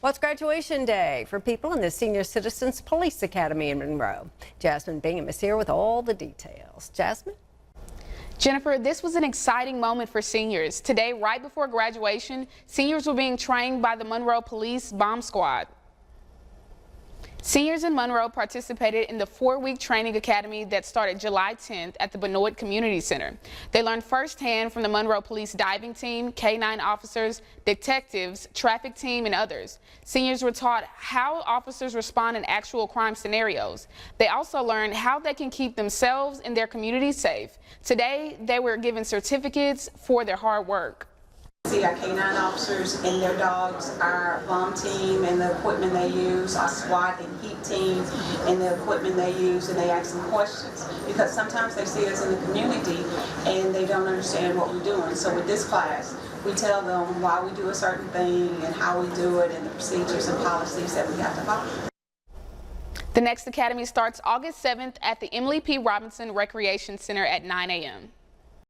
Well, it's graduation day for people in the Senior Citizens Police Academy in Monroe. Jasmine Bingham is here with all the details. Jasmine? Jennifer, this was an exciting moment for seniors. Today, right before graduation, seniors were being trained by the Monroe Police Bomb Squad. Seniors in Monroe participated in the 4-week training academy that started July 10th at the Benoit Community Center. They learned firsthand from the Monroe Police diving team, K-9 officers, detectives, traffic team, and others. Seniors were taught how officers respond in actual crime scenarios. They also learned how they can keep themselves and their community safe. Today, they were given certificates for their hard work. See our K-9 officers and their dogs, our bomb team and the equipment they use, our SWAT and heat teams and the equipment they use, and they ask them questions because sometimes they see us in the community and they don't understand what we're doing. So with this class, we tell them why we do a certain thing and how we do it and the procedures and policies that we have to follow. The next academy starts August 7th at the Emily P. Robinson Recreation Center at 9 a.m.